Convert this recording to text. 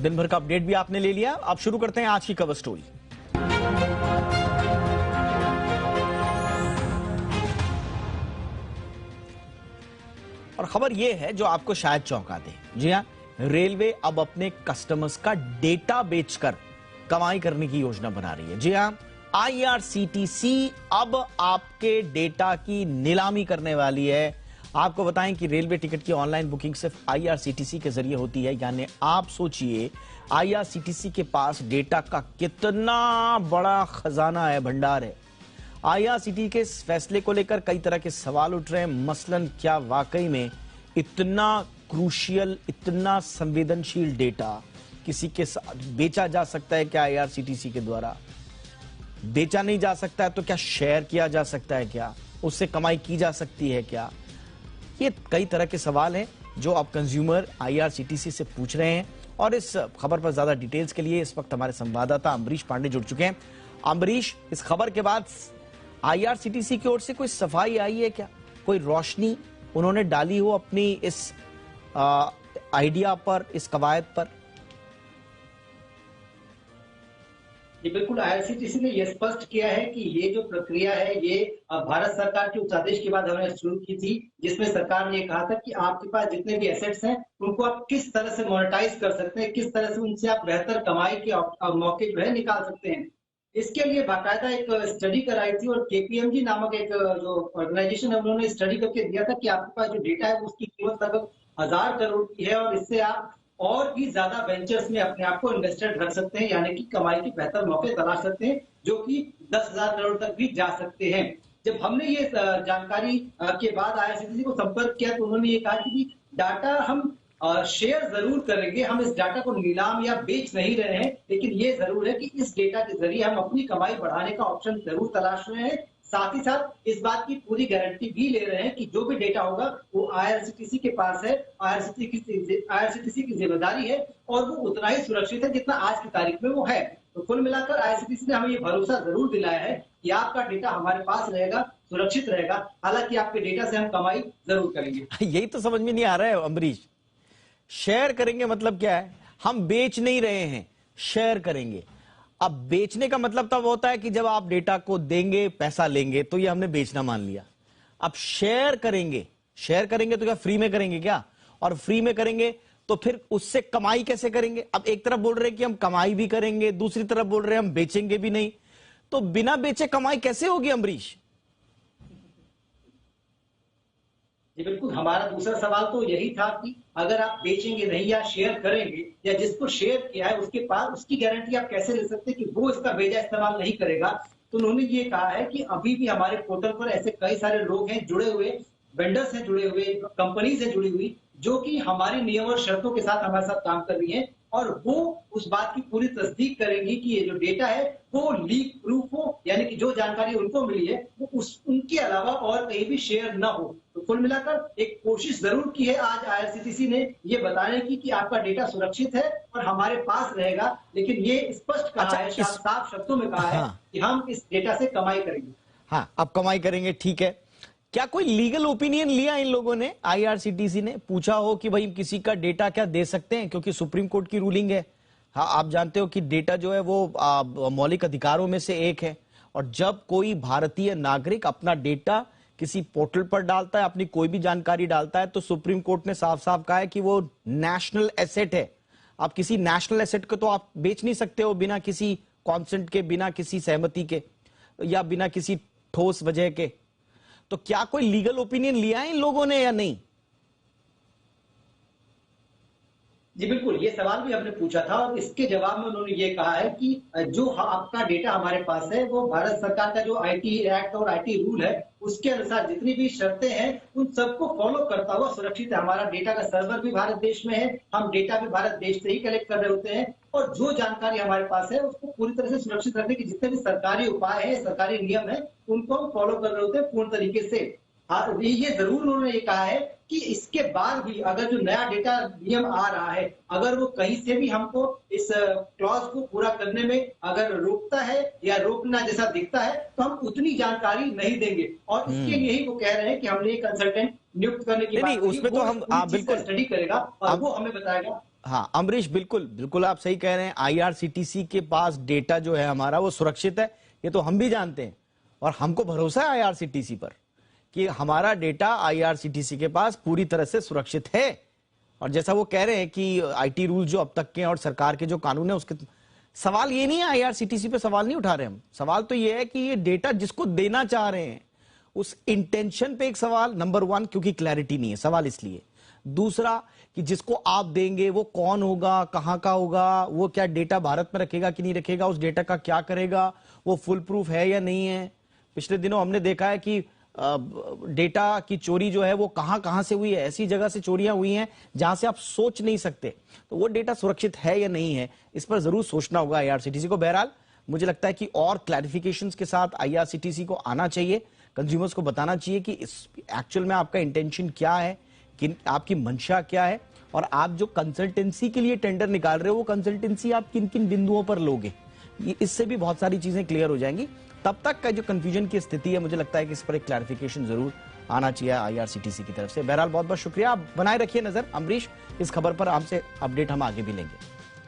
दिन भर का अपडेट भी आपने ले लिया। अब शुरू करते हैं आज की कवर स्टोरी। और खबर यह है जो आपको शायद चौंका दे। जी हां, रेलवे अब अपने कस्टमर्स का डेटा बेचकर कमाई करने की योजना बना रही है। जी हां, आईआरसीटीसी अब आपके डेटा की नीलामी करने वाली है। आपको बताएं कि रेलवे टिकट की ऑनलाइन बुकिंग सिर्फ आईआरसीटीसी के जरिए होती है। यानी आप सोचिए आईआरसीटीसी के पास डेटा का कितना बड़ा खजाना है, भंडार है। आईआरसीटीसी के इस फैसले को लेकर कई तरह के सवाल उठ रहे हैं। मसलन क्या वाकई में इतना क्रूशियल, इतना संवेदनशील डेटा किसी के साथ बेचा जा सकता है क्या? आईआरसीटीसी के द्वारा बेचा नहीं जा सकता है तो क्या शेयर किया जा सकता है क्या? उससे कमाई की जा सकती है क्या? ये कई तरह के सवाल हैं जो अब कंज्यूमर आईआरसीटीसी से पूछ रहे हैं। और इस खबर पर ज्यादा डिटेल्स के लिए इस वक्त हमारे संवाददाता अम्बरीश पांडे जुड़ चुके हैं। अम्बरीश, इस खबर के बाद आईआरसीटीसी की ओर से कोई सफाई आई है क्या? कोई रोशनी उन्होंने डाली हो अपनी इस आइडिया पर, इस कवायद पर? ये बिल्कुल आईआरसीटीसी ने यह स्पष्ट किया है कि ये जो प्रक्रिया है ये भारत सरकार के उस आदेश के बाद हमने शुरू की थी, जिसमें सरकार ने कहा था कि आपके पास जितने भी एसेट्स हैं उनको आप किस तरह से मोनेटाइज कर सकते हैं, किस तरह से उनसे आप बेहतर कमाई के मौके जो है निकाल सकते हैं। इसके लिए बाकायदा एक स्टडी कराई थी और केपीएमजी नामक एक जो ऑर्गेनाइजेशन है उन्होंने स्टडी करके दिया था कि आपके पास जो डेटा है उसकी कीमत लगभग 1000 करोड़ की है और इससे आप और भी ज्यादा वेंचर्स में अपने आप को इन्वेस्टेड रख सकते हैं, यानी कि कमाई के बेहतर मौके तलाश सकते हैं, जो कि 10,000 करोड़ तक भी जा सकते हैं। जब हमने ये जानकारी के बाद आईआरसीटीसी को संपर्क किया तो उन्होंने ये कहा कि डाटा हम शेयर जरूर करेंगे, हम इस डाटा को नीलाम या बेच नहीं रहे हैं, लेकिन ये जरूर है कि इस डेटा के जरिए हम अपनी कमाई बढ़ाने का ऑप्शन जरूर तलाश रहे हैं। साथ ही साथ इस बात की पूरी गारंटी भी ले रहे हैं कि जो भी डेटा होगा वो आईआरसीटीसी के पास है, आईआरसीटीसी की जिम्मेदारी है और वो उतना ही सुरक्षित है जितना आज की तारीख में वो है। तो कुल मिलाकर आईआरसीटीसी ने हमें ये भरोसा जरूर दिलाया है कि आपका डेटा हमारे पास रहेगा, सुरक्षित रहेगा। हालांकि आपके डेटा से हम कमाई जरूर करेंगे। यही तो समझ में नहीं आ रहा है अम्बरीश। शेयर करेंगे मतलब क्या है? हम बेच नहीं रहे हैं, शेयर करेंगे। अब बेचने का मतलब तब होता है कि जब आप डेटा को देंगे, पैसा लेंगे, तो ये हमने बेचना मान लिया। अब शेयर करेंगे, शेयर करेंगे तो क्या फ्री में करेंगे क्या? और फ्री में करेंगे तो फिर उससे कमाई कैसे करेंगे? अब एक तरफ बोल रहे हैं कि हम कमाई भी करेंगे, दूसरी तरफ बोल रहे हैं हम बेचेंगे भी नहीं, तो बिना बेचे कमाई कैसे होगी अम्बरीश? जी बिल्कुल, हमारा दूसरा सवाल तो यही था कि अगर आप बेचेंगे नहीं या शेयर करेंगे या जिसको शेयर किया है उसके पास उसकी गारंटी आप कैसे ले सकते हैं कि वो इसका भेजा इस्तेमाल नहीं करेगा? तो उन्होंने ये कहा है कि अभी भी हमारे पोर्टल पर ऐसे कई सारे लोग हैं जुड़े हुए, वेंडर्स हैं जुड़े हुए, कंपनीज हैं जुड़ी हुई, जो कि हमारी नियम और शर्तों के साथ हमारे साथ काम कर रही है और वो उस बात की पूरी तस्दीक करेंगी कि ये जो डेटा है वो लीक प्रूफ हो, यानी कि जो जानकारी उनको मिली है वो उनके अलावा और कहीं भी शेयर ना हो। तो कुल मिलाकर एक कोशिश जरूर की है आज आईआरसीटीसी ने ये बताने की कि आपका डेटा सुरक्षित है और हमारे पास रहेगा, लेकिन ये स्पष्ट कहा है, साफ शब्दों में कहा है कि हम इस डेटा से कमाई करेंगे। हाँ, अब कमाई करेंगे, ठीक है। क्या कोई लीगल ओपिनियन लिया इन लोगों ने? आईआरसीटीसी ने पूछा हो कि भाई किसी का डेटा क्या दे सकते हैं? क्योंकि सुप्रीम कोर्ट की रूलिंग है। हाँ, आप जानते हो कि डेटा जो है वो मौलिक अधिकारों में से एक है और जब कोई भारतीय नागरिक अपना डेटा किसी पोर्टल पर डालता है, अपनी कोई भी जानकारी डालता है, तो सुप्रीम कोर्ट ने साफ साफ कहा है कि वो नेशनल एसेट है। आप किसी नेशनल एसेट को तो आप बेच नहीं सकते हो बिना किसी कॉन्सेंट के, बिना किसी सहमति के या बिना किसी ठोस वजह के। तो क्या कोई लीगल ओपिनियन लिया है इन लोगों ने या नहीं? जी बिल्कुल, ये सवाल भी हमने पूछा था और इसके जवाब में उन्होंने ये कहा है कि जो आपका डेटा हमारे पास है वो भारत सरकार का जो आईटी एक्ट और आईटी रूल है उसके अनुसार जितनी भी शर्तें हैं उन सबको फॉलो करता हुआ सुरक्षित है। हमारा डेटा का सर्वर भी भारत देश में है, हम डेटा भी भारत देश से ही कलेक्ट कर रहे होते हैं और जो जानकारी हमारे पास है उसको पूरी तरह से सुरक्षित रखने के जितने भी सरकारी उपाय है, सरकारी नियम है, उनको हम फॉलो कर रहे होते हैं पूर्ण तरीके से। हाँ, ये जरूर उन्होंने ये कहा है कि इसके बाद भी अगर जो नया डेटा नियम आ रहा है, अगर वो कहीं से भी हमको इस क्लॉज को पूरा करने में अगर रोकता है या रोकना जैसा दिखता है, तो हम उतनी जानकारी नहीं देंगे। और इसके लिए ही वो कह रहे हैं कि हमने एक कंसल्टेंट नियुक्त करने की बात की, उसमें तो हम बिल्कुल स्टडी करेगा और वो हमें बताएगा। हाँ अमरीश, बिल्कुल बिल्कुल आप सही कह रहे हैं। आईआरसीटीसी के पास डेटा जो है हमारा वो सुरक्षित है, ये तो हम भी जानते हैं और हमको भरोसा है आईआरसीटीसी पर कि हमारा डेटा आईआरसीटीसी के पास पूरी तरह से सुरक्षित है। और जैसा वो कह रहे हैं कि आईटी रूल जो अब तक के और सरकार के जो कानून है उसके सवाल ये नहीं है, आईआरसीटीसी पे सवाल नहीं उठा रहे हम। सवाल तो ये है कि ये डेटा जिसको देना चाह रहे हैं उस इंटेंशन पे एक सवाल, नंबर 1 क्योंकि क्लैरिटी नहीं है, सवाल इसलिए। दूसरा कि जिसको आप देंगे वो कौन होगा, कहां का होगा, वो क्या डेटा भारत में रखेगा कि नहीं रखेगा, उस डेटा का क्या करेगा, वो फुल प्रूफ है या नहीं है। पिछले दिनों हमने देखा है कि डेटा की चोरी जो है वो कहां कहां से हुई है, ऐसी जगह से चोरियां हुई हैं जहां से आप सोच नहीं सकते। तो वो डेटा सुरक्षित है या नहीं है, इस पर जरूर सोचना होगा आईआरसीटीसी को। बहरहाल मुझे लगता है कि और क्लैरिफिकेशंस के साथ आईआरसीटीसी को आना चाहिए, कंज्यूमर्स को बताना चाहिए कि इस एक्चुअल में आपका इंटेंशन क्या है, कि आपकी मंशा क्या है, और आप जो कंसल्टेंसी के लिए टेंडर निकाल रहे हो वो कंसल्टेंसी आप किन किन बिंदुओं पर लोगे। इससे भी बहुत सारी चीजें क्लियर हो जाएंगी। तब तक का जो कंफ्यूजन की स्थिति है, मुझे लगता है कि इस पर एक क्लैरिफिकेशन जरूर आना चाहिए आईआरसीटीसी की तरफ से। बहरहाल बहुत बहुत शुक्रिया, आप बनाए रखिए नजर अमरीश, इस खबर पर आपसे अपडेट हम आगे भी लेंगे।